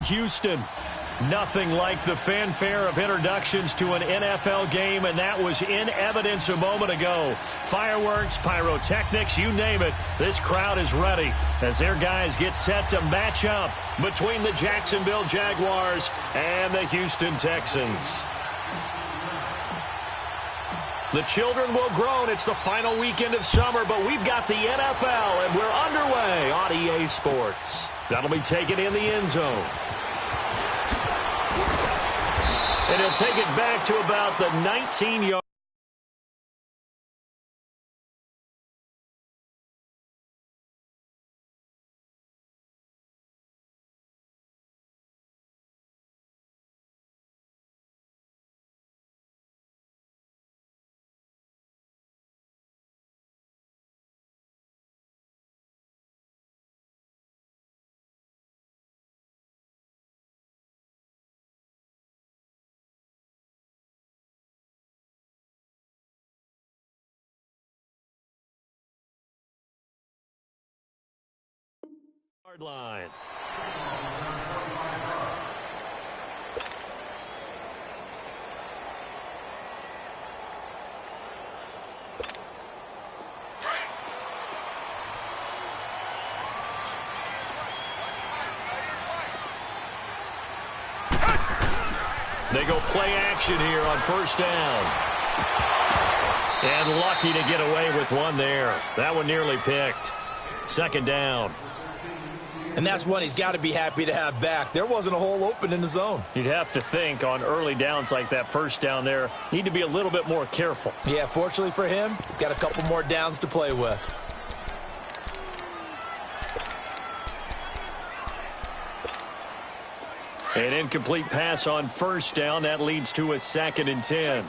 Houston. Nothing like the fanfare of introductions to an NFL game, and that was in evidence a moment ago. Fireworks, pyrotechnics, you name it. This crowd is ready as their guys get set to match up between the Jacksonville Jaguars and the Houston Texans. The children will groan. It's the final weekend of summer, but we've got the NFL, and we're underway on EA Sports. That'll be taken in the end zone. And he'll take it back to about the 19-yard. Line. They go play action here on first down. And lucky to get away with one there. That one nearly picked. Second down. And that's one he's got to be happy to have back. There wasn't a hole open in the zone. You'd have to think on early downs like that first down there, need to be a little bit more careful. Yeah, fortunately for him, got a couple more downs to play with. An incomplete pass on first down. That leads to a 2nd and 10.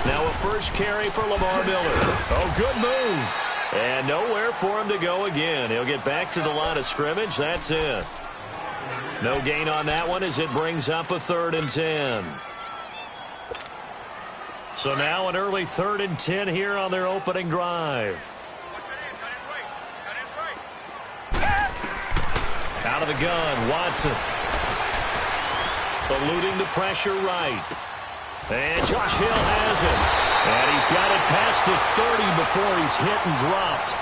Now a first carry for Lamar Miller. Oh, good move. And nowhere for him to go again. He'll get back to the line of scrimmage. That's it. No gain on that one as it brings up a 3rd and 10. So now an early 3rd and 10 here on their opening drive. Out of the gun, Watson. Eluding the pressure right. And Josh Hill has it. And he's got it past the 30 before he's hit and dropped.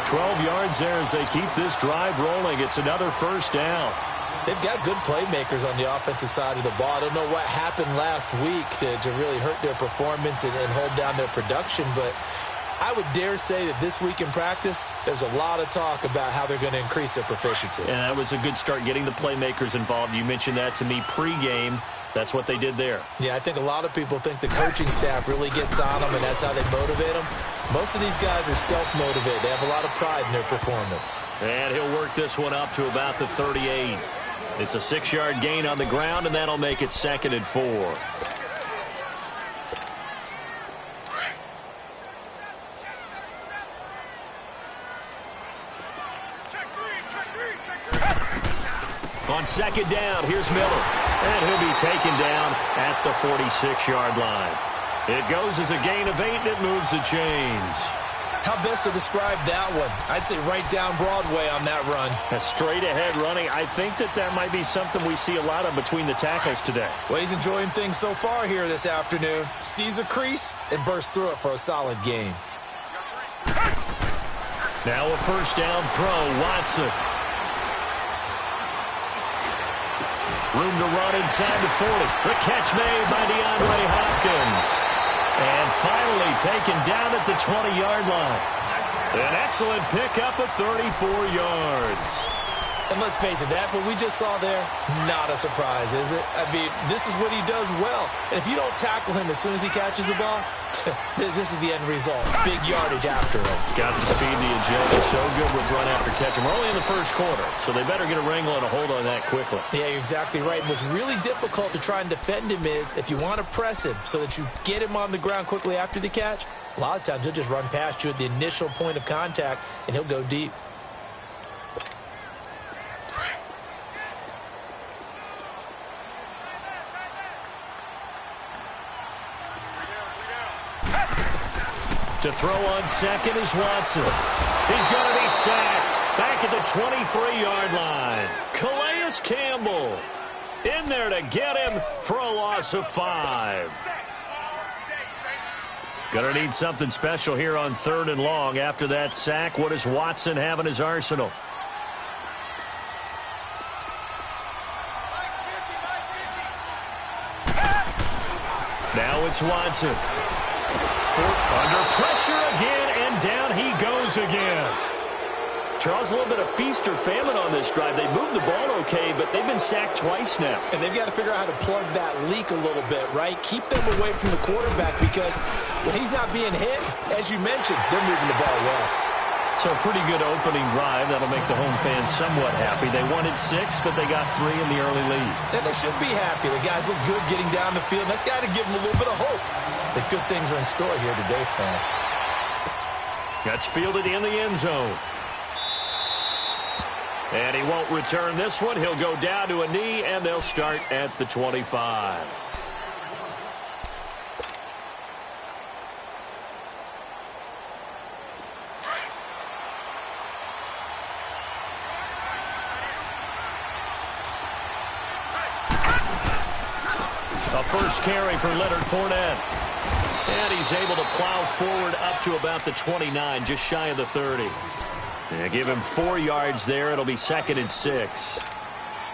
12 yards there as they keep this drive rolling. It's another first down. They've got good playmakers on the offensive side of the ball. I don't know what happened last week to really hurt their performance and hold down their production, but I would dare say that this week in practice, there's a lot of talk about how they're going to increase their proficiency. And that was a good start getting the playmakers involved. You mentioned that to me pregame. That's what they did there. Yeah, I think a lot of people think the coaching staff really gets on them, and that's how they motivate them. Most of these guys are self-motivated. They have a lot of pride in their performance. And he'll work this one up to about the 38. It's a 6-yard gain on the ground, and that'll make it 2nd and 4. On second down, here's Miller. And he'll be taken down at the 46-yard line. It goes as a gain of 8, and it moves the chains. How best to describe that one? I'd say right down Broadway on that run. A straight-ahead running. I think that might be something we see a lot of between the tackles today. Well, he's enjoying things so far here this afternoon. Sees a crease and bursts through it for a solid gain. Now a first down throw, Watson. Room to run inside the 40. The catch made by DeAndre Hopkins. And finally taken down at the 20-yard line. An excellent pickup of 34 yards. And let's face it, that what we just saw there, not a surprise, is it? I mean, this is what he does well. And if you don't tackle him as soon as he catches the ball, this is the end result. Big yardage after it. Got the speed, the agility, so good with run after catch. And we're only in the first quarter, so they better get a wrangle and a hold on that quickly. Yeah, you're exactly right. And what's really difficult to try and defend him is if you want to press him so that you get him on the ground quickly after the catch, a lot of times he'll just run past you at the initial point of contact, and he'll go deep. To throw on second is Watson. He's going to be sacked. Back at the 23-yard line. Calais Campbell in there to get him for a loss of 5. Going to need something special here on 3rd and long. After that sack, what does Watson have in his arsenal? Now it's Watson. Under pressure again, and down he goes again. Charles, a little bit of feast or famine on this drive. They moved the ball okay, but they've been sacked twice now. And they've got to figure out how to plug that leak a little bit, right? Keep them away from the quarterback because when he's not being hit, as you mentioned, they're moving the ball well. So a pretty good opening drive. That'll make the home fans somewhat happy. They wanted 6, but they got 3 in the early lead. And they should be happy. The guys look good getting down the field. That's got to give them a little bit of hope that good things are in store here today, fan. That's fielded in the end zone. And he won't return this one. He'll go down to a knee, and they'll start at the 25. A first carry for Leonard Fournette. And he's able to plow forward up to about the 29, just shy of the 30. Yeah, give him 4 yards there. It'll be 2nd and 6.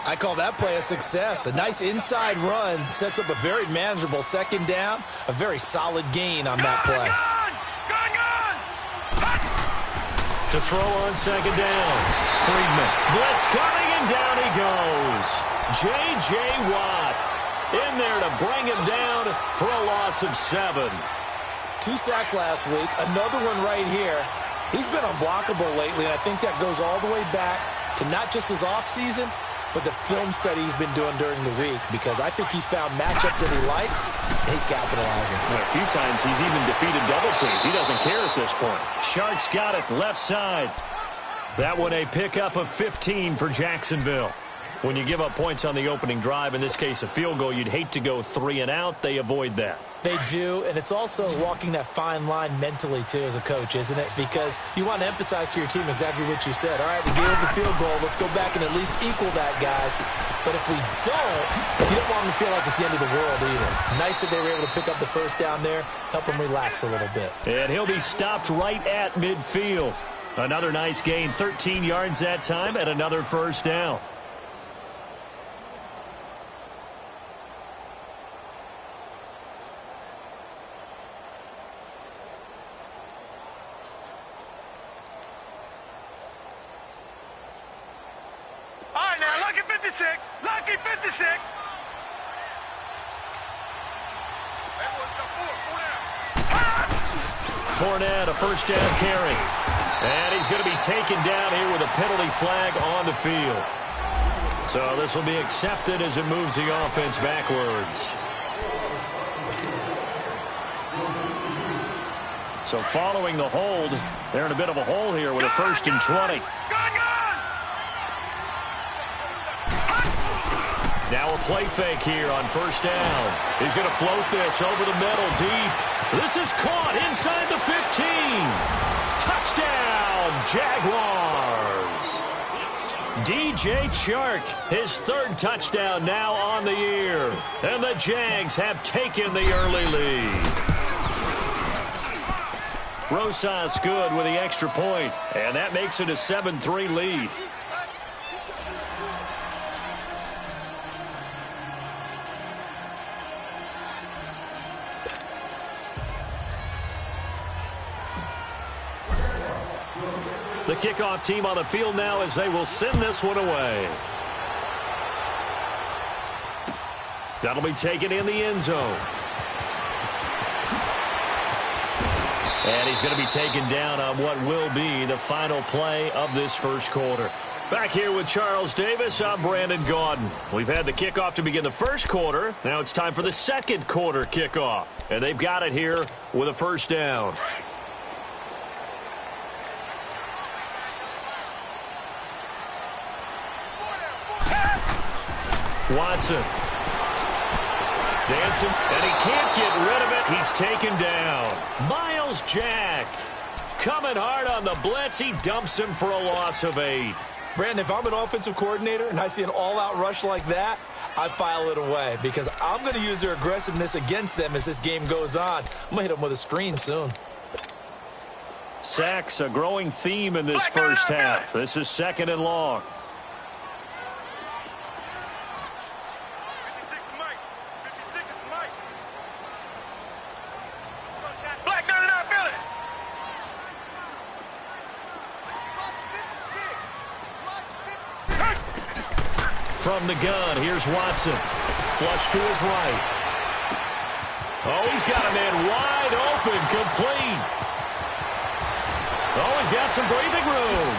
I call that play a success. A nice inside run sets up a very manageable 2nd down. A very solid gain on that play. To throw on 2nd down. Friedman. Blitz coming, and down he goes. J.J. Watt in there to bring him down for a loss of 7. 2 sacks last week. Another one right here. He's been unblockable lately, and I think that goes all the way back to not just his offseason, but the film study he's been doing during the week, because I think he's found matchups that he likes, and he's capitalizing. Well, a few times he's even defeated double teams. He doesn't care at this point. Sharks got it left side. That one a pickup of 15 for Jacksonville. When you give up points on the opening drive, in this case a field goal, you'd hate to go 3 and out. They avoid that. They do, and it's also walking that fine line mentally, too, as a coach, isn't it? Because you want to emphasize to your team exactly what you said. All right, we gave up the field goal. Let's go back and at least equal that, guys. But if we don't, you don't want them to feel like it's the end of the world either. Nice that they were able to pick up the first down there, help them relax a little bit. And he'll be stopped right at midfield. Another nice gain, 13 yards that time, and another first down. Lucky 56. Fournette, a first down carry. And he's going to be taken down here with a penalty flag on the field. So this will be accepted as it moves the offense backwards. So following the hold, they're in a bit of a hole here with a 1st and 20. Now a play fake here on 1st down. He's going to float this over the middle deep. This is caught inside the 15. Touchdown, Jaguars. DJ Chark, his 3rd touchdown now on the year. And the Jags have taken the early lead. Rosas good with the extra point, and that makes it a 7-3 lead. The kickoff team on the field now as they will send this one away. That'll be taken in the end zone. And he's going to be taken down on what will be the final play of this first quarter. Back here with Charles Davis, I'm Brandon Gaudin. We've had the kickoff to begin the first quarter. Now it's time for the second quarter kickoff. And they've got it here with a first down. Watson. Dancing, and he can't get rid of it. He's taken down. Miles Jack coming hard on the blitz. He dumps him for a loss of 8. Brandon, if I'm an offensive coordinator and I see an all-out rush like that, I file it away because I'm going to use their aggressiveness against them as this game goes on. I'm going to hit them with a screen soon. Sacks, a growing theme in this first half. This is 2nd and long. From the gun, here's Watson. Flush to his right. Oh, he's got a man wide open, complete. Oh, he's got some breathing room.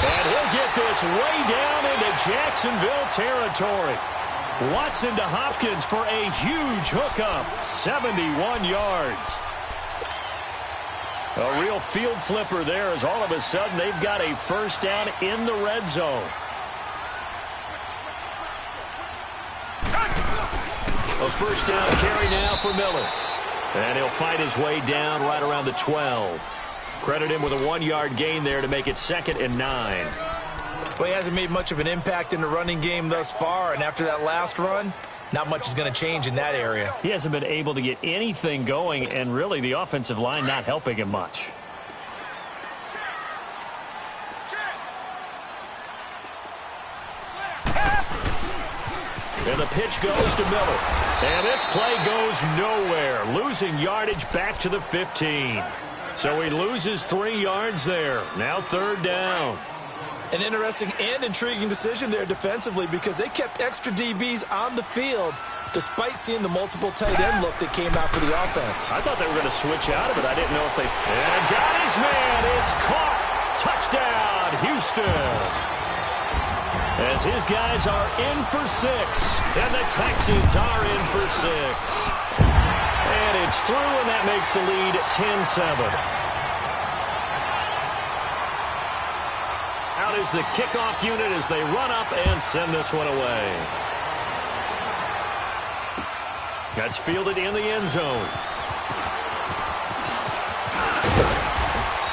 And he'll get this way down into Jacksonville territory. Watson to Hopkins for a huge hookup. 71 yards. A real field flipper there as all of a sudden they've got a first down in the red zone. A first down carry now for Miller. And he'll fight his way down right around the 12. Credit him with a 1-yard gain there to make it 2nd and 9. Well, he hasn't made much of an impact in the running game thus far, and after that last run, not much is going to change in that area. He hasn't been able to get anything going, and really the offensive line not helping him much. And the pitch goes to Miller. And this play goes nowhere. Losing yardage back to the 15. So he loses 3 yards there. Now 3rd down. An interesting and intriguing decision there defensively because they kept extra DBs on the field despite seeing the multiple tight end look that came out for the offense. I thought they were going to switch out of it. I didn't know if they... And got his man. It's caught. Touchdown, Houston. As his guys are in for 6. And the Texans are in for 6. And it's through, and that makes the lead 10-7. Out is the kickoff unit as they run up and send this one away. That's fielded in the end zone.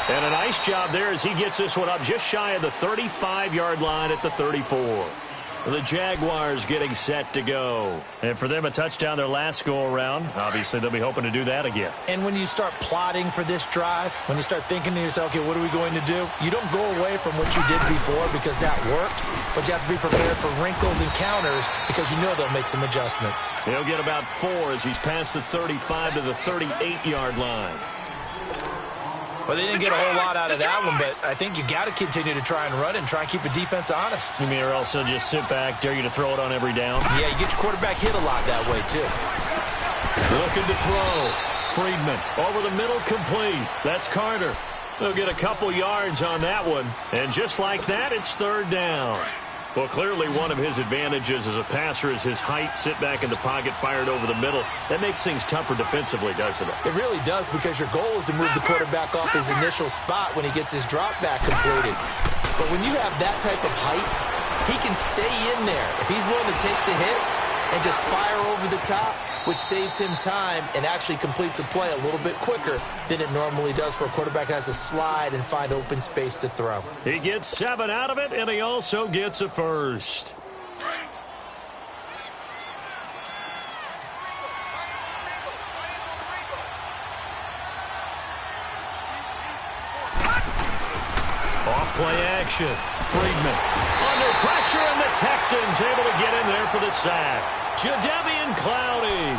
And a nice job there as he gets this one up just shy of the 35-yard line at the 34. The Jaguars getting set to go. And for them, a touchdown their last go-around. Obviously, they'll be hoping to do that again. And when you start plotting for this drive, when you start thinking to yourself, okay, what are we going to do? You don't go away from what you did before because that worked, but you have to be prepared for wrinkles and counters because you know they'll make some adjustments. He'll get about 4 as he's past the 35 to the 38-yard line. Well, they didn't get a whole lot out of that one, but I think you got to continue to try and run and try and keep a defense honest. You mean or also just sit back, dare you to throw it on every down? Yeah, you get your quarterback hit a lot that way, too. Looking to throw. Friedman over the middle, complete. That's Carter. They'll get a couple yards on that one. And just like that, it's 3rd down. Well, clearly one of his advantages as a passer is his height. Sit back in the pocket, fired over the middle. That makes things tougher defensively, doesn't it? It really does because your goal is to move the quarterback off his initial spot when he gets his drop back completed. But when you have that type of height, he can stay in there. If he's willing to take the hits and just fire over the top, which saves him time and actually completes a play a little bit quicker than it normally does for a quarterback who has to slide and find open space to throw. He gets 7 out of it, and he also gets a first. Off play action. Friedman under pressure, and the Texans able to get in there for the sack. Jadeveon Clowney.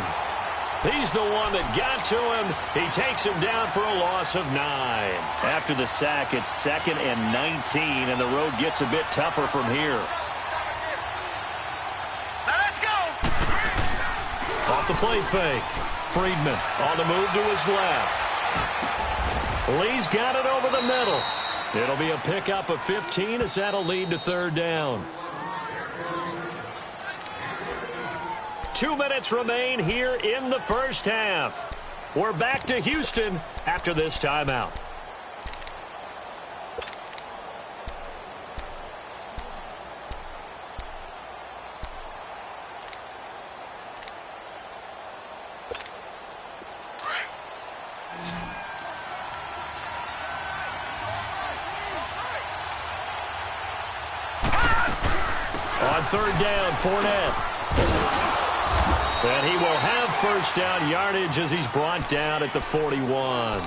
He's the one that got to him. He takes him down for a loss of 9. After the sack, it's 2nd and 19, and the road gets a bit tougher from here. Now let's go. Off the play fake. Friedman on the move to his left. Lee's got it over the middle. It'll be a pickup of 15 as that'll lead to 3rd down. 2 minutes remain here in the first half. We're back to Houston after this timeout. On third down, Fournette. And he will have first down yardage as he's brought down at the 41.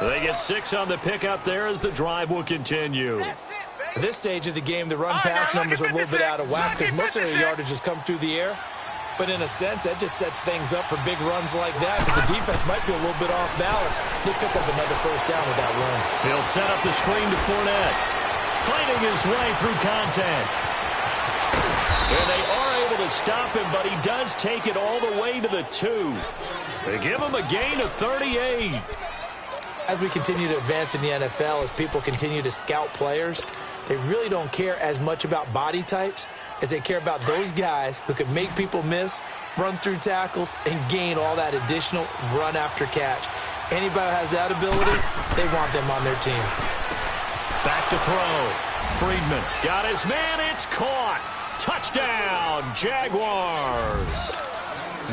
They get 6 on the pickup there as the drive will continue. At this stage of the game, the run-pass numbers are a little bit out of whack because most of the yardage has come through the air. But in a sense, that just sets things up for big runs like that because the defense might be a little bit off balance. They pick up another first down with that run. He'll set up the screen to Fournette. Fighting his way through contact. And they are able to stop him, but he does take it all the way to the 2. They give him a gain of 38. As we continue to advance in the NFL, as people continue to scout players, they really don't care as much about body types as they care about those guys who can make people miss, run through tackles, and gain all that additional run after catch. Anybody who has that ability, they want them on their team. Back to throw. Friedman got his man. It's caught. Touchdown, Jaguars.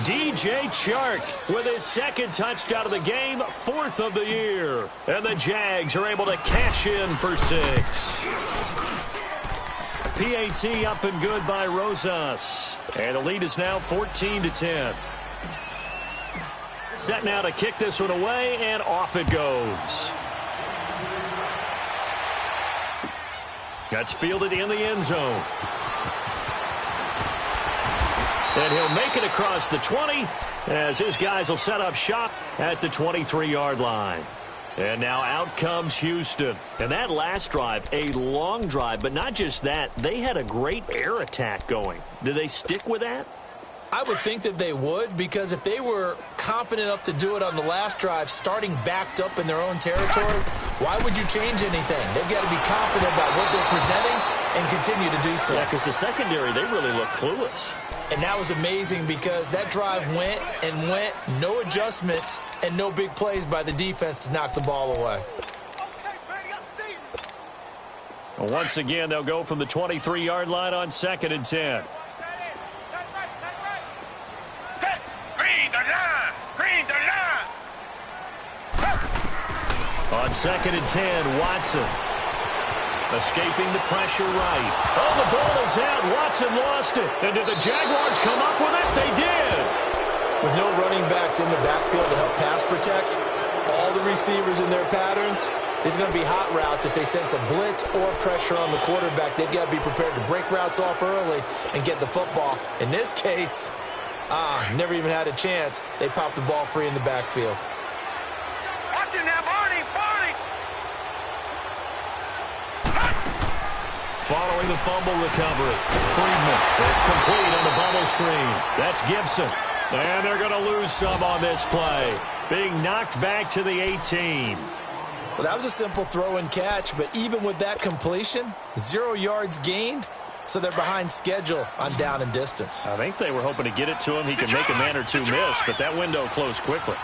DJ Chark with his second touchdown of the game, 4th of the year. And the Jags are able to cash in for 6. PAT up and good by Rosas. And the lead is now 14-10. Set now to kick this one away, and off it goes. That's fielded in the end zone. And he'll make it across the 20 as his guys will set up shop at the 23-yard line. And now out comes Houston. And that last drive, a long drive, but not just that. They had a great air attack going. Do they stick with that? I would think that they would, because if they were confident enough to do it on the last drive, starting backed up in their own territory, why would you change anything? They've got to be confident about what they're presenting and continue to do so. Yeah, because the secondary, they really look clueless. And that was amazing because that drive went and went, no adjustments and no big plays by the defense to knock the ball away. Once again, they'll go from the 23-yard line on 2nd and 10. On 2nd and 10, Watson. Escaping the pressure right. Oh, the ball is out. Watson lost it. And did the Jaguars come up with it? They did. With no running backs in the backfield to help pass protect, all the receivers in their patterns, there's going to be hot routes if they sense a blitz or pressure on the quarterback. They've got to be prepared to break routes off early and get the football. In this case, never even had a chance. They popped the ball free in the backfield. Watch it now, Barney. Following the fumble recovery, Friedman. It's complete on the bubble screen. That's Gibson. And they're going to lose some on this play. Being knocked back to the 18. Well, that was a simple throw and catch, but even with that completion, 0 yards gained, so they're behind schedule on down and distance. I think they were hoping to get it to him. He could make a man or two miss, but that window closed quickly.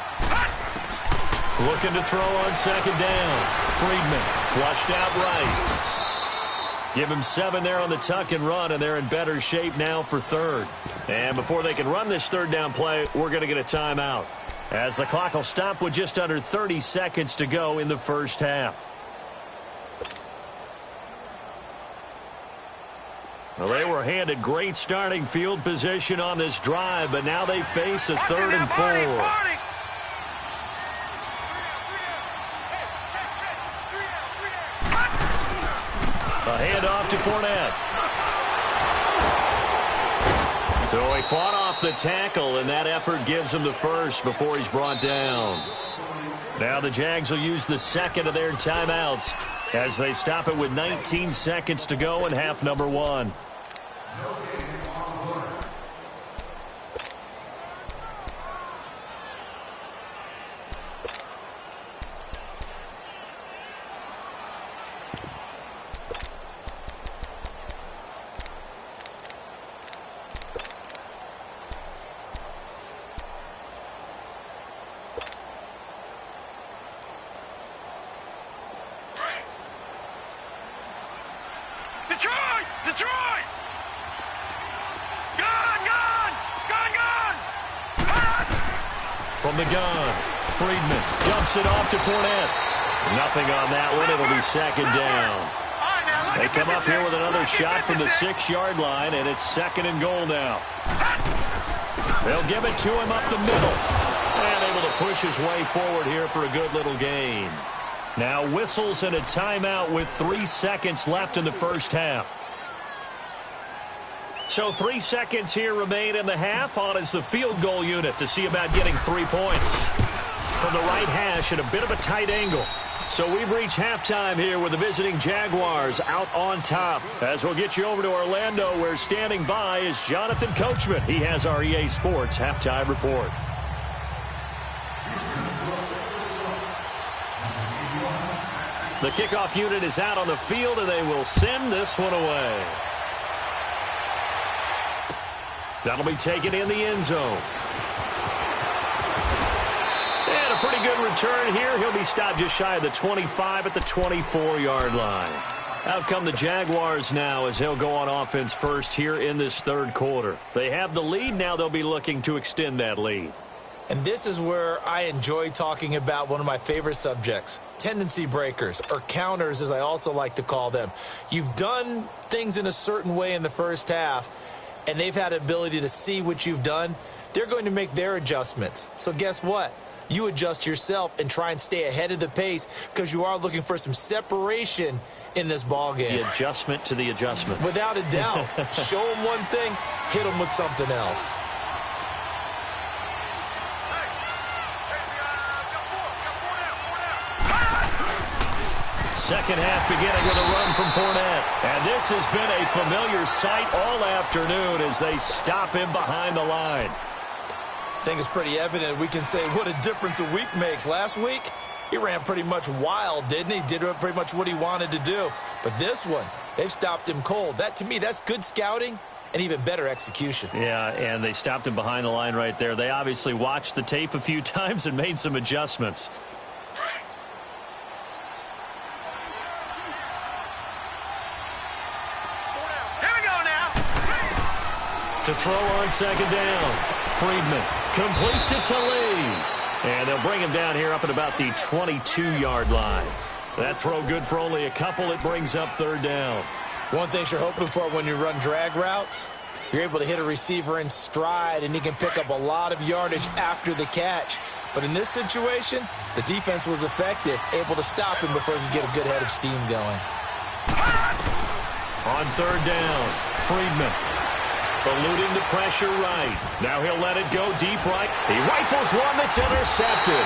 Looking to throw on 2nd down. Friedman flushed out right. Give him 7 there on the tuck and run, and they're in better shape now for 3rd. And before they can run this 3rd down play, we're going to get a timeout, as the clock will stop with just under 30 seconds to go in the first half. Well, they were handed great starting field position on this drive, but now they face a 3rd and 4. A handoff to Fournette. So he fought off the tackle, and that effort gives him the first before he's brought down. Now the Jags will use the 2nd of their timeouts as they stop it with 19 seconds to go in half number 1. Detroit! Gone! From the gun, Friedman dumps it off to Fournette. Nothing on that one. It'll be 2nd down. All right, now They come up here with another shot from the 6-yard line, and it's 2nd and goal now. They'll give it to him up the middle. And able to push his way forward here for a good little gain. Now whistles and a timeout with 3 seconds left in the first half. So 3 seconds here remain in the half. On is the field goal unit to see about getting 3 points. From the right hash at a bit of a tight angle. So we've reached halftime here with the visiting Jaguars out on top. As we'll get you over to Orlando, where standing by is Jonathan Coachman. He has our EA Sports halftime report. The kickoff unit is out on the field, and they will send this one away. That'll be taken in the end zone. And a pretty good return here. He'll be stopped just shy of the 25 at the 24-yard line. Out come the Jaguars now as they'll go on offense first here in this third quarter. They have the lead. Now they'll be looking to extend that lead. And this is where I enjoy talking about one of my favorite subjects, tendency breakers, or counters as I also like to call them. You've done things in a certain way in the first half, and they've had the ability to see what you've done. They're going to make their adjustments. So guess what? You adjust yourself and try and stay ahead of the pace because you are looking for some separation in this ball game. The adjustment to the adjustment. Without a doubt. Show them one thing, hit them with something else. Second half beginning with a run from Fournette. And this has been a familiar sight all afternoon as they stop him behind the line. I think it's pretty evident we can say what a difference a week makes. Last week, he ran pretty much wild, didn't he? Did pretty much what he wanted to do. But this one, they've stopped him cold. That, to me, that's good scouting and even better execution. Yeah, and they stopped him behind the line right there. They obviously watched the tape a few times and made some adjustments. To throw on second down. Friedman completes it to Lee. And they'll bring him down here up at about the 22-yard line. That throw good for only a couple. It brings up third down. One thing you're hoping for when you run drag routes, you're able to hit a receiver in stride, and he can pick up a lot of yardage after the catch. But in this situation, the defense was effective, able to stop him before he could get a good head of steam going. On third down, Friedman. Eluding the pressure right. Now he'll let it go deep right. He rifles one that's intercepted.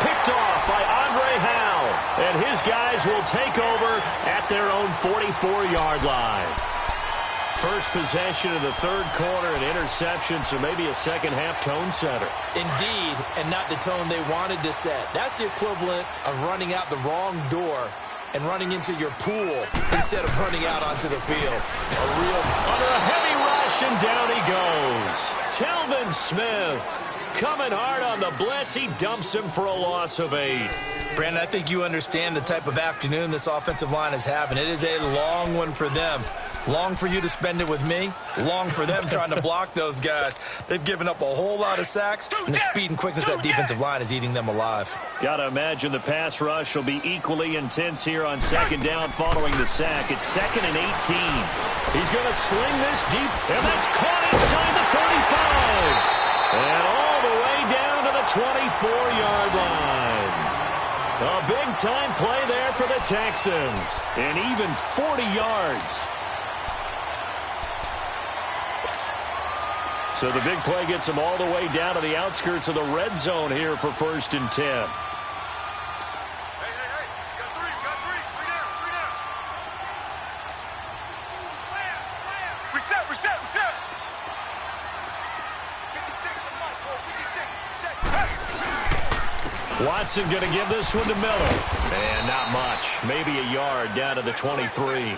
Picked off by Andre Howell. And his guys will take over at their own 44-yard line. First possession of the third quarter, an interception, so maybe a second-half tone setter. Indeed, and not the tone they wanted to set. That's the equivalent of running out the wrong door and running into your pool instead of running out onto the field. Under a heavy rush, and down he goes. Telvin Smith coming hard on the blitz. He dumps him for a loss of 8. Brandon, I think you understand the type of afternoon this offensive line is having. It is a long one for them. Long for you to spend it with me. Long for them trying to block those guys. They've given up a whole lot of sacks, and the speed and quickness of that defensive line is eating them alive. Got to imagine the pass rush will be equally intense here on second down following the sack. It's 2nd and 18. He's going to sling this deep, and that's caught inside the 35. And all the way down to the 24-yard line. A big-time play there for the Texans. And even 40 yards. So the big play gets him all the way down to the outskirts of the red zone here for 1st and 10. Hey, you got three down. Reset. 56 Watson going to give this one to Miller. And not much. Maybe a yard down to the 23.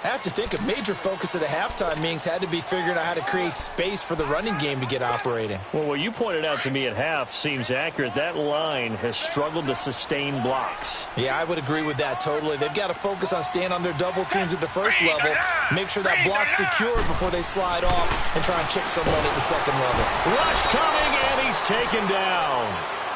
I have to think a major focus of the halftime meetings had to be figuring out how to create space for the running game to get operating. Well, what you pointed out to me at half seems accurate. That line has struggled to sustain blocks. Yeah, I would agree with that totally. They've got to focus on staying on their double teams at the first level, make sure that block's secure before they slide off and try and chip someone at the second level. Rush coming, and he's taken down.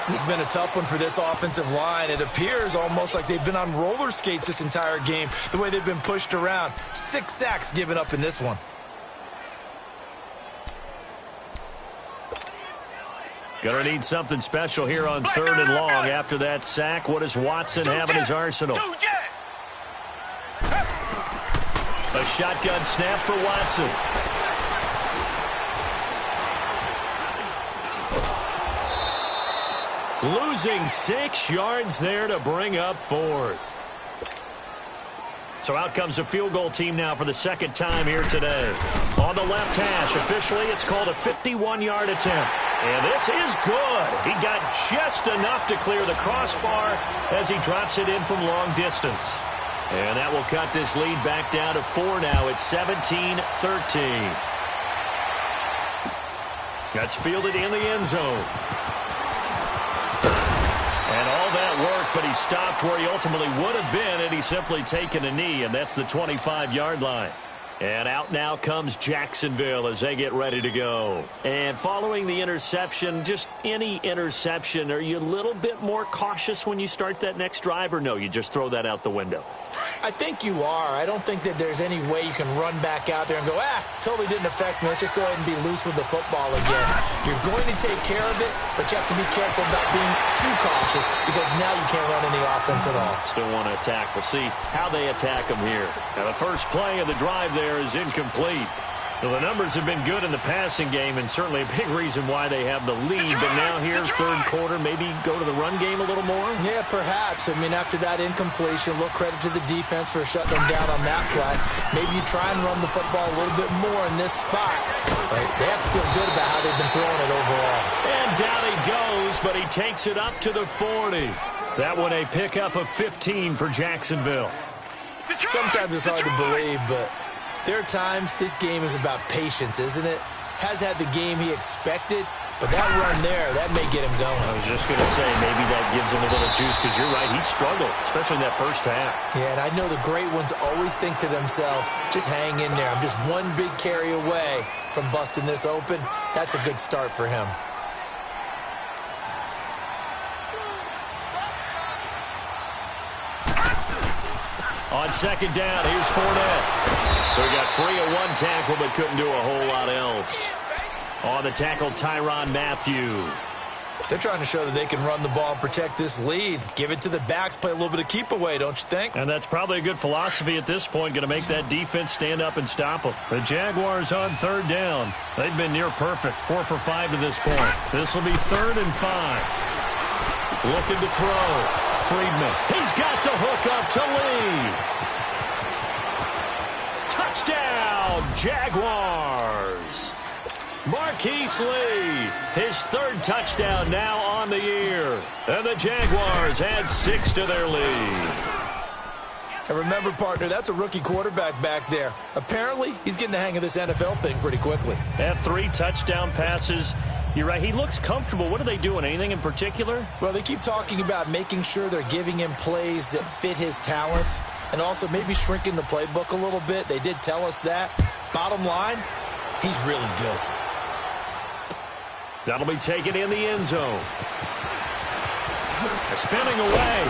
This has been a tough one for this offensive line. It appears almost like they've been on roller skates this entire game, the way they've been pushed around. 6 sacks given up in this one. Gonna need something special here on 3rd and long. After that sack, what does Watson have in his arsenal? A shotgun snap for Watson. Losing 6 yards there to bring up 4th. So out comes a field goal team now for the 2nd time here today. On the left hash, officially it's called a 51-yard attempt. And this is good. He got just enough to clear the crossbar as he drops it in from long distance. And that will cut this lead back down to 4 now. It's 17-13. That's fielded in the end zone. And all that work, but he stopped where he ultimately would have been had he simply taken a knee, and that's the 25-yard line. And out now comes Jacksonville as they get ready to go. And following the interception, just any interception, are you a little bit more cautious when you start that next drive, or no, you just throw that out the window? I think you are. I don't think that there's any way you can run back out there and go, totally didn't affect me. Let's just go ahead and be loose with the football again. You're going to take care of it, but you have to be careful about being too cautious because now you can't run any offense at all. Still want to attack. We'll see how they attack them here. Now, the first play of the drive there is incomplete. Well, the numbers have been good in the passing game, and certainly a big reason why they have the lead. But now here, 3rd quarter, maybe go to the run game a little more? Yeah, perhaps. I mean, after that incompletion, a little credit to the defense for shutting them down on that play. Maybe you try and run the football a little bit more in this spot. But they have to feel good about how they've been throwing it overall. And down he goes, but he takes it up to the 40. That one a pickup of 15 for Jacksonville. Sometimes it's hard to believe, but there are times this game is about patience, isn't it? Has had the game he expected, but that run there, that may get him going. I was just going to say, maybe that gives him a little juice, because you're right, he struggled, especially in that first half. Yeah, and I know the great ones always think to themselves, just hang in there. I'm just one big carry away from busting this open. That's a good start for him. On 2nd down, here's Fournette. So he got free of one tackle, but couldn't do a whole lot else. On the tackle, Tyrann Mathieu. They're trying to show that they can run the ball and protect this lead. Give it to the backs, play a little bit of keep away, don't you think? And that's probably a good philosophy at this point, going to make that defense stand up and stop them. The Jaguars on 3rd down. They've been near perfect, 4 for 5 to this point. This will be 3rd and 5. Looking to throw. Friedman. He's got the hook up to Lee. Touchdown, Jaguars. Marquise Lee, his 3rd touchdown now on the year. And the Jaguars add 6 to their lead. And remember, partner, that's a rookie quarterback back there. Apparently, he's getting the hang of this NFL thing pretty quickly. Had 3 touchdown passes. You're right, he looks comfortable. What are they doing? Anything in particular? Well, they keep talking about making sure they're giving him plays that fit his talents and also maybe shrinking the playbook a little bit. They did tell us that. Bottom line, he's really good. That'll be taken in the end zone. Spinning away.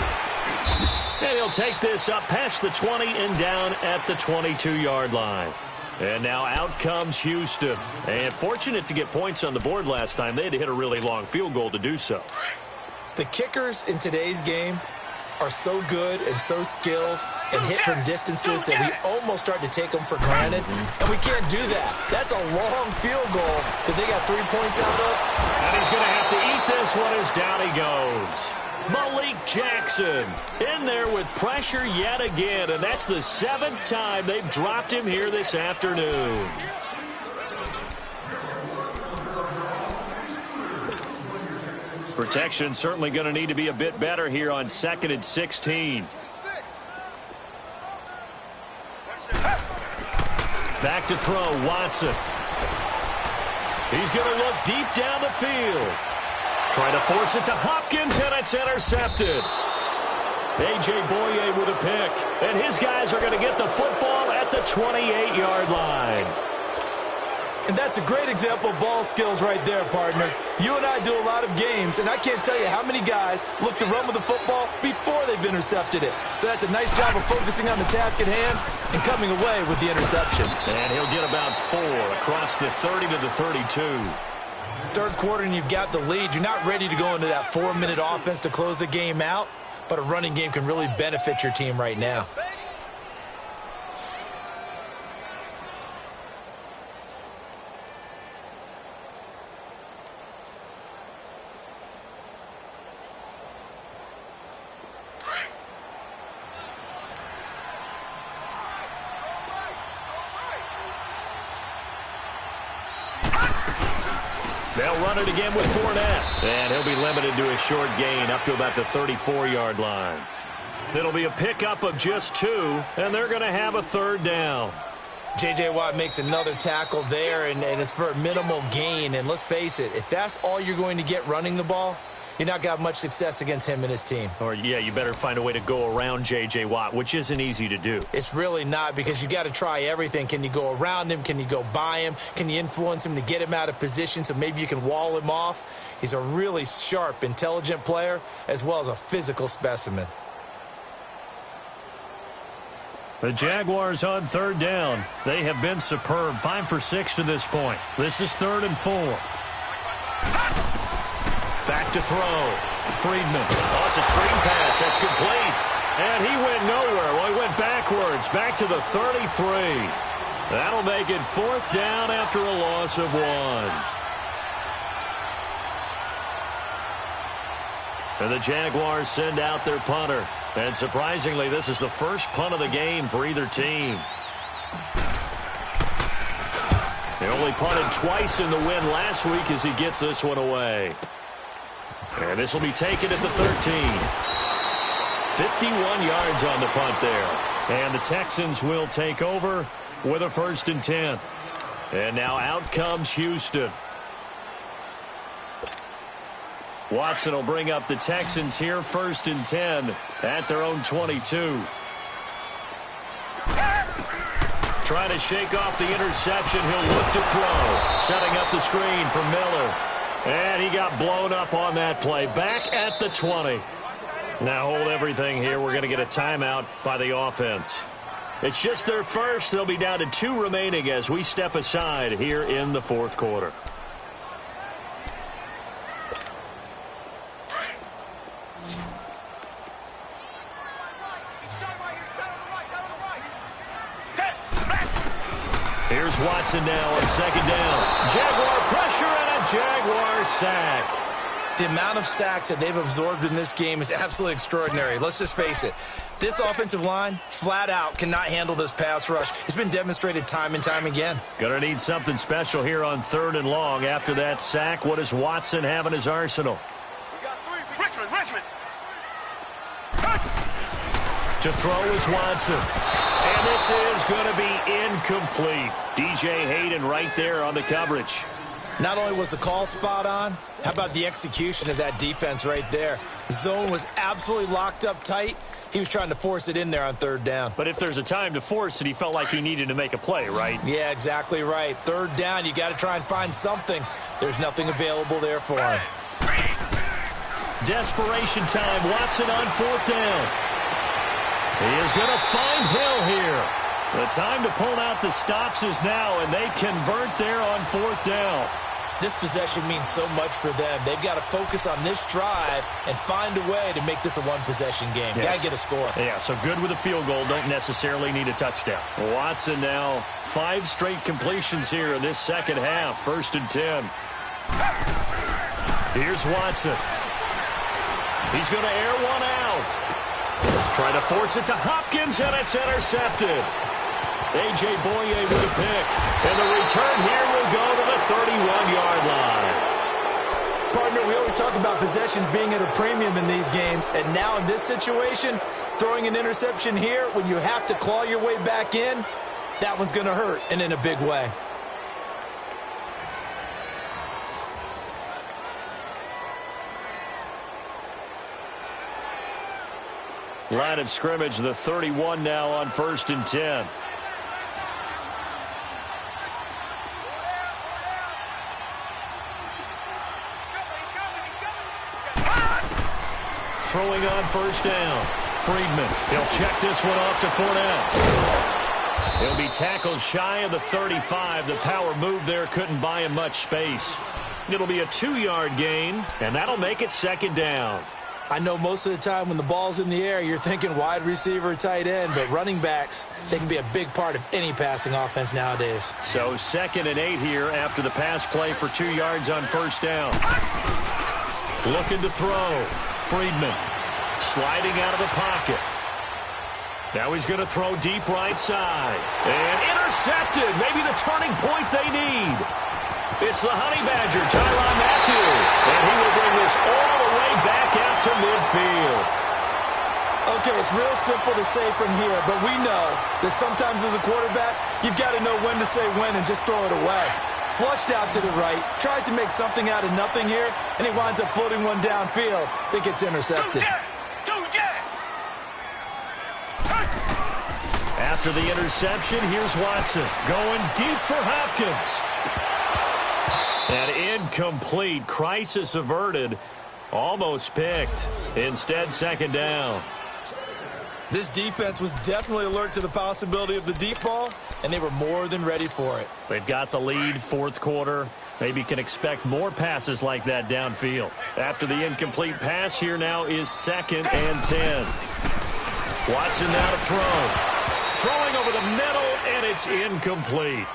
And he'll take this up past the 20 and down at the 22-yard line. And now out comes Houston. And fortunate to get points on the board last time. They had to hit a really long field goal to do so. The kickers in today's game are so good and so skilled and hit from distances that we almost start to take them for granted. And we can't do that. That's a long field goal that they got 3 points out of. And he's going to have to eat this one as down he goes. Malik Jackson in there with pressure yet again, and that's the 7th time they've dropped him here this afternoon. Protection certainly going to need to be a bit better here on 2nd and 16. Back to throw, Watson. He's going to look deep down the field. Trying to force it to Hopkins, and it's intercepted. A.J. Boye with a pick. And his guys are going to get the football at the 28-yard line. And that's a great example of ball skills right there, partner. You and I do a lot of games, and I can't tell you how many guys look to run with the football before they've intercepted it. So that's a nice job of focusing on the task at hand and coming away with the interception. And he'll get about 4 across the 30 to the 32. Third quarter, and you've got the lead. You're not ready to go into that 4-minute offense to close the game out, but a running game can really benefit your team right now. They'll run it again with Fournette. And he'll be limited to a short gain up to about the 34-yard line. It'll be a pickup of just 2, and they're going to have a third down. J.J. Watt makes another tackle there, and it's for a minimal gain. And let's face it, if that's all you're going to get running the ball, you're not going to have much success against him and his team. Or, yeah, you better find a way to go around J.J. Watt, which isn't easy to do. It's really not, because you got to try everything. Can you go around him? Can you go by him? Can you influence him to get him out of position so maybe you can wall him off? He's a really sharp, intelligent player, as well as a physical specimen. The Jaguars on third down. They have been superb. 5 for 6 to this point. This is 3rd and 4. Back to throw. Friedman. Oh, it's a screen pass. That's complete. And he went nowhere. Well, he went backwards. Back to the 33. That'll make it 4th down after a loss of 1. And the Jaguars send out their punter. And surprisingly, this is the first punt of the game for either team. He only punted twice in the win last week as he gets this one away. And this will be taken at the 13. 51 yards on the punt there. And the Texans will take over with a 1st and 10. And now out comes Houston. Watson will bring up the Texans here, 1st and 10 at their own 22. Trying to shake off the interception. He'll look to throw. Setting up the screen for Miller. And he got blown up on that play. Back at the 20. Now hold everything here. We're going to get a timeout by the offense. It's just their first. They'll be down to 2 remaining as we step aside here in the 4th quarter. Here's Watson now on 2nd down. Jaguar pressure and a Jaguar sack. The amount of sacks that they've absorbed in this game is absolutely extraordinary. Let's just face it. This offensive line, flat out, cannot handle this pass rush. It's been demonstrated time and time again. Gonna need something special here on 3rd and long. After that sack, what does Watson have in his arsenal? We got 3. Richmond. To throw is Watson. And this is going to be incomplete. DJ Hayden right there on the coverage. Not only was the call spot on, how about the execution of that defense right there? The zone was absolutely locked up tight. He was trying to force it in there on 3rd down. But if there's a time to force it, he felt like he needed to make a play, right? Yeah, exactly right. 3rd down, you got to try and find something. There's nothing available there for him. Desperation time. Watson on 4th down. He is going to find Hill here. The time to pull out the stops is now, and they convert there on 4th down. This possession means so much for them. They've got to focus on this drive and find a way to make this a one-possession game. Yes. Got to get a score. Yeah, so good with a field goal. Don't necessarily need a touchdown. Watson now 5 straight completions here in this second half. 1st and 10. Here's Watson. He's going to air one out. Trying to force it to Hopkins, and it's intercepted. A.J. Boye with a pick. And the return here will go to the 31-yard line. Partner, we always talk about possessions being at a premium in these games. And now in this situation, throwing an interception here when you have to claw your way back in, that one's going to hurt, and in a big way. Line of scrimmage, the 31 now on 1st and 10. throwing on first down. Friedman, he'll check this one off to Fournette. He'll be tackled shy of the 35. The power move there couldn't buy him much space. It'll be a 2-yard gain, and that'll make it second down. I know most of the time when the ball's in the air, you're thinking wide receiver, tight end, but running backs, they can be a big part of any passing offense nowadays. So 2nd and 8 here after the pass play for 2 yards on first down. Looking to throw. Friedman sliding out of the pocket. Now he's going to throw deep right side. And intercepted. Maybe the turning point they need. It's the Honey Badger, Tyrann Mathieu. And he will bring this all the way back out to midfield. Okay, it's real simple to say from here, but we know that sometimes as a quarterback, you've got to know when to say when and just throw it away. Flushed out to the right, tries to make something out of nothing here, and he winds up floating one downfield. I think it's intercepted. After the interception, here's Watson going deep for Hopkins. And incomplete. Crisis averted. Almost picked. Instead, second down. This defense was definitely alert to the possibility of the deep ball, and they were more than ready for it. They've got the lead, fourth quarter. Maybe can expect more passes like that downfield. After the incomplete pass, here now is 2nd and 10. Watson now to throw. Throwing over the middle, and it's incomplete.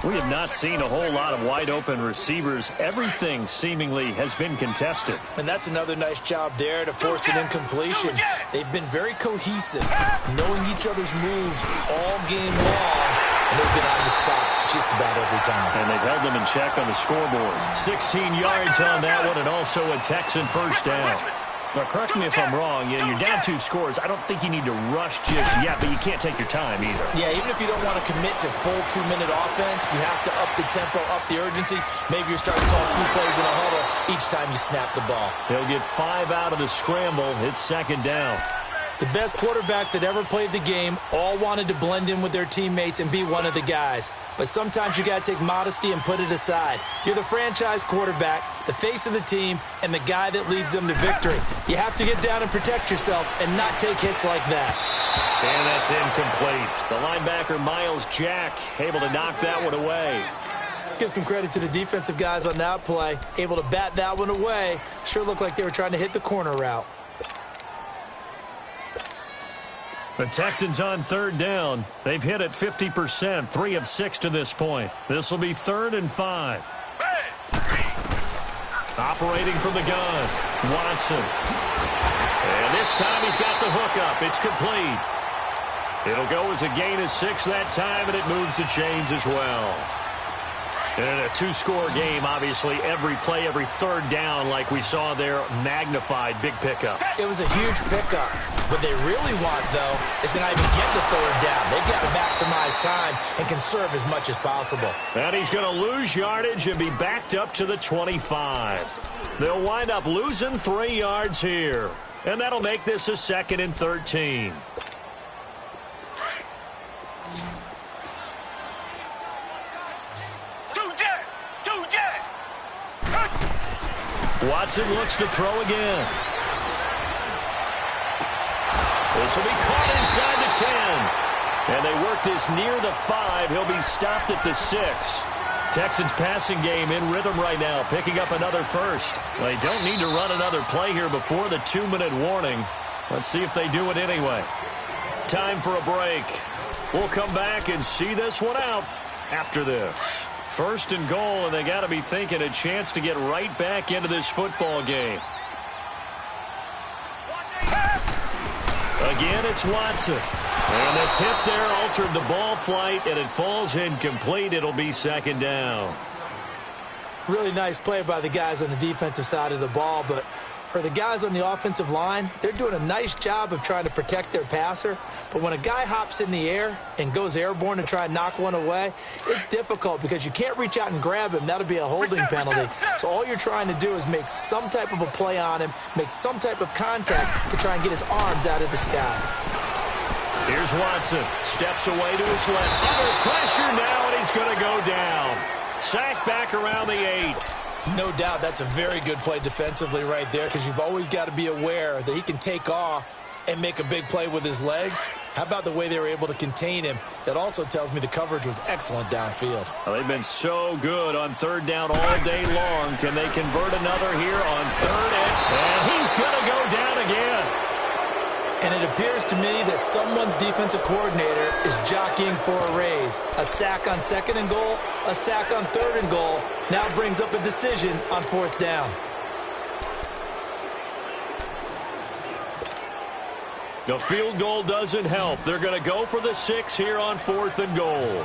We have not seen a whole lot of wide-open receivers. Everything seemingly has been contested. And that's another nice job there to force an incompletion. They've been very cohesive, knowing each other's moves all game long, and they've been on the spot just about every time. And they've held them in check on the scoreboard. 16 yards on that one, and also a Texan first down. Now, correct me if I'm wrong. You're down 2 scores. I don't think you need to rush just yet, but you can't take your time either. Yeah, even if you don't want to commit to full 2-minute offense, you have to up the tempo, up the urgency. Maybe you're starting to call 2 plays in a huddle each time you snap the ball. He'll get 5 out of the scramble. It's second down. The best quarterbacks that ever played the game all wanted to blend in with their teammates and be one of the guys. But sometimes you got to take modesty and put it aside. You're the franchise quarterback, the face of the team, and the guy that leads them to victory. You have to get down and protect yourself and not take hits like that. And that's incomplete. The linebacker, Miles Jack, able to knock that one away. Let's give some credit to the defensive guys on that play. Able to bat that one away. Sure looked like they were trying to hit the corner route. The Texans on third down. They've hit it 50%, 3 of 6 to this point. This will be 3rd and 5. Operating from the gun, Watson. And this time he's got the hook up. It's complete. It'll go as a gain of 6 that time, and it moves the chains as well. And in a 2-score game, obviously, every play, every third down, like we saw there, magnified, big pickup. It was a huge pickup. What they really want, though, is to not even get the third down. They've got to maximize time and conserve as much as possible. And he's going to lose yardage and be backed up to the 25. They'll wind up losing 3 yards here. And that'll make this a 2nd and 13. Watson looks to throw again. This will be caught inside the 10. And they work this near the 5. He'll be stopped at the 6. Texans passing game in rhythm right now, picking up another first. They don't need to run another play here before the 2-minute warning. Let's see if they do it anyway. Time for a break. We'll come back and see this one out after this. 1st and goal, and they got to be thinking a chance to get right back into this football game. Again, it's Watson. And the tip there altered the ball flight, and it falls incomplete. It'll be 2nd down. Really nice play by the guys on the defensive side of the ball, but for the guys on the offensive line, they're doing a nice job of trying to protect their passer. But when a guy hops in the air and goes airborne to try and knock one away, it's difficult because you can't reach out and grab him. That'll be a holding penalty. So all you're trying to do is make some type of a play on him, make some type of contact to try and get his arms out of the sky. Here's Watson. Steps away to his left. Under pressure now, and he's going to go down. Sacked back around the 8. No doubt that's a very good play defensively right there, because you've always got to be aware that he can take off and make a big play with his legs. How about the way they were able to contain him? That also tells me the coverage was excellent downfield. Well, they've been so good on third down all day long. Can they convert another here on third? And he's going to go down again. And it appears to me that someone's defensive coordinator is jockeying for a raise. A sack on 2nd and goal, a sack on 3rd and goal. Now brings up a decision on 4th down. The field goal doesn't help. They're going to go for the 6 here on 4th and goal.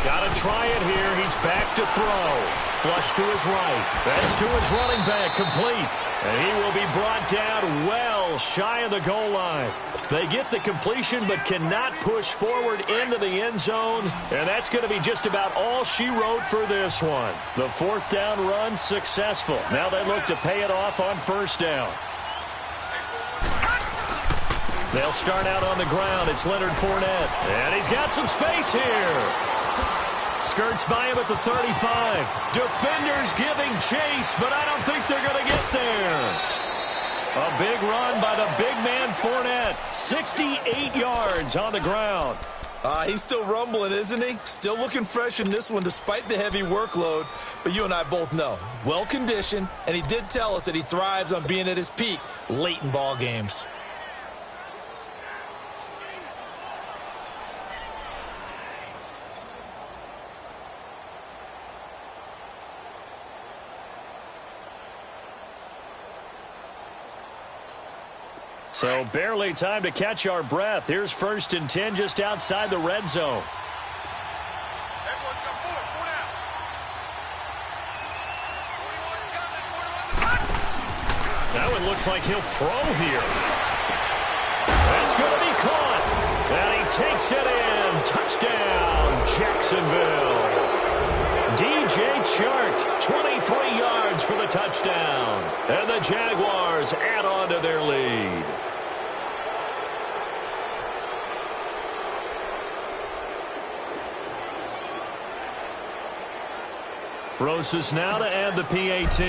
Got to try it here. He's back to throw. Flush to his right. That's to his running back, complete. And he will be brought down well shy of the goal line. They get the completion but cannot push forward into the end zone. And that's going to be just about all she wrote for this one. The 4th down run successful. Now they look to pay it off on 1st down. They'll start out on the ground. It's Leonard Fournette. And he's got some space here. Skirts by him at the 35. Defenders giving chase, but I don't think they're going to get there. A big run by the big man Fournette. 68 yards on the ground. He's still rumbling, isn't he? Still looking fresh in this one despite the heavy workload. But you and I both know, well-conditioned, and he did tell us that he thrives on being at his peak late in ball games. So barely time to catch our breath. Here's 1st and 10 just outside the red zone. That one looks like he'll throw here. That's going to be caught. And he takes it in. Touchdown, Jacksonville. DJ Chark, 23 yards for the touchdown. And the Jaguars add on to their lead. Rosas now to add the PAT.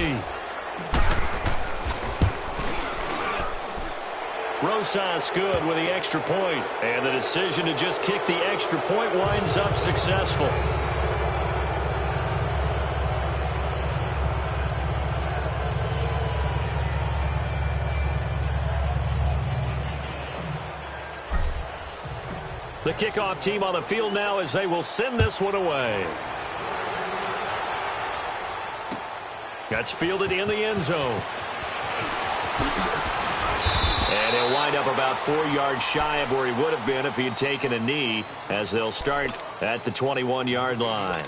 Rosas good with the extra point. And the decision to just kick the extra point winds up successful. The kickoff team on the field now as they will send this one away. That's fielded in the end zone. And he'll wind up about 4 yards shy of where he would have been if he had taken a knee, as they'll start at the 21-yard line.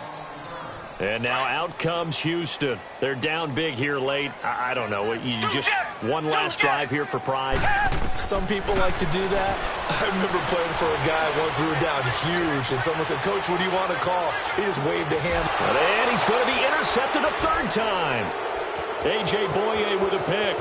And now out comes Houston. They're down big here late. I don't know. You just one last drive here for pride. Some people like to do that. I remember playing for a guy once. We were down huge, and someone said, "Coach, what do you want to call?" He just waved a hand. And he's going to be intercepted a 3rd time. A.J. Boye with a pick.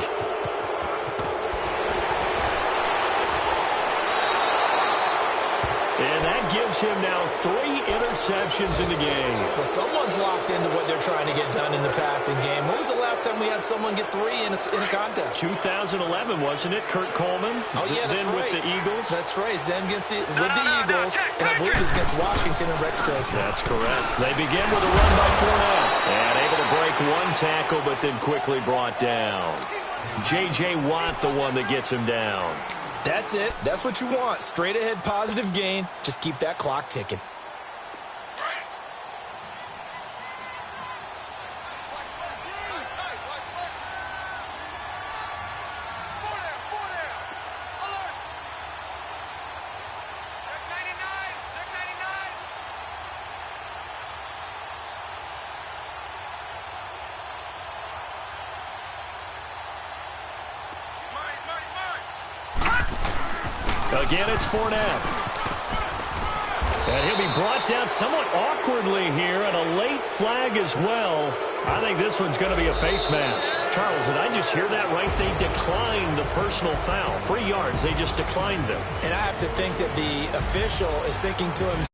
And that gives him now 3 interceptions in the game. Well, someone's locked into what they're trying to get done in the passing game. When was the last time we had someone get 3 in a contest? 2011, wasn't it? Kurt Coleman. Oh, yeah, that's then right. With the Eagles. That's right. Then with the Eagles, and I believe it's against Washington and Rex Grossman. That's correct. They begin with a run by Fournette. And able to break 1 tackle, but then quickly brought down. J.J. Watt, the one that gets him down. That's it. That's what you want. Straight ahead positive gain. Just keep that clock ticking. Again, it's Fournette. And he'll be brought down somewhat awkwardly here, and a late flag as well. I think this one's going to be a face mask. Charles, did I just hear that right? They declined the personal foul. 3 yards, they just declined them. And I have to think that the official is thinking to himself,